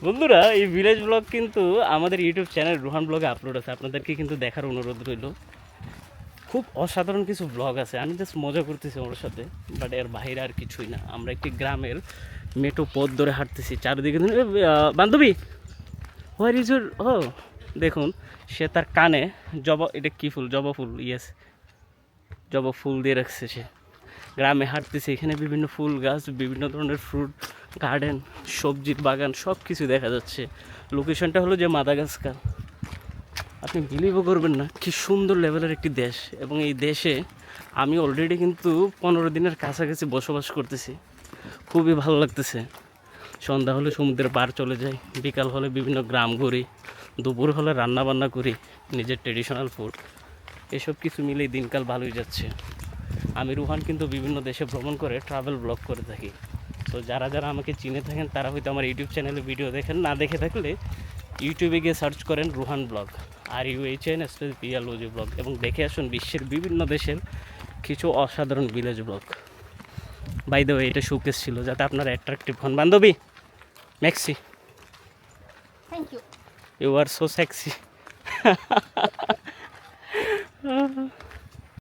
বন্ধুরা এই village blog কিন্তু আমাদের ইউটিউব চ্যানেল রুহান ব্লগে আপলোড আছে, আপনাদেরকে কিন্তু দেখার অনুরোধ রইল। খুব অসাধারণ কিছু ব্লগ আছে, আমি জাস্ট মজা করতেছি ওর সাথে, বাট এর বাইরে আর কিছুই না। আমরা একটি গ্রামের মেটো পথ ধরে হাঁটতেছি, চারিদিকে বান্ধবী হোয়ার ইজ ইউর ও দেখুন, সে তার কানে জবা, এটা কী ফুল, জবা ফুল, ইয়েস জবা ফুল দিয়ে রাখছে সে। গ্রামে হাঁটতেছে, এখানে বিভিন্ন ফুল গাছ, বিভিন্ন ধরনের ফ্রুট গার্ডেন, সবজির বাগান, সব কিছু দেখা যাচ্ছে। লোকেশনটা হলো যে মাদাগাস্কার। আপনি বিলিভও করবেন না কি সুন্দর লেভেলের একটি দেশ, এবং এই দেশে আমি অলরেডি কিন্তু 15 দিনের কাছাকাছি বসবাস করতেছি। খুবই ভালো লাগতেছে। সন্ধ্যা হলে সমুদ্রের পার চলে যাই, বিকাল হলে বিভিন্ন গ্রাম ঘুরি, দুপুর হলে রান্না বান্না করি নিজের ট্রেডিশনাল ফুড। এসব কিছু মিলেই দিনকাল ভালোই যাচ্ছে। আমি রুহান কিন্তু বিভিন্ন দেশে ভ্রমণ করে ট্রাভেল ব্লগ করে থাকি। তো যারা যারা আমাকে চিনে থাকেন তারা হয়তো আমার ইউটিউব চ্যানেলে ভিডিও দেখেন, না দেখে থাকলে ইউটিউবে গিয়ে সার্চ করেন রুহান ব্লগ, RUHAN_BLOG ব্লগ, এবং দেখে আসুন বিশ্বের বিভিন্ন দেশের কিছু অসাধারণ village blog. By the way, এটা শোকেস ছিল যাতে আপনারা অ্যাট্রাকটিভ হন। বান্ধবী Maxi, thank you. You are so sexy.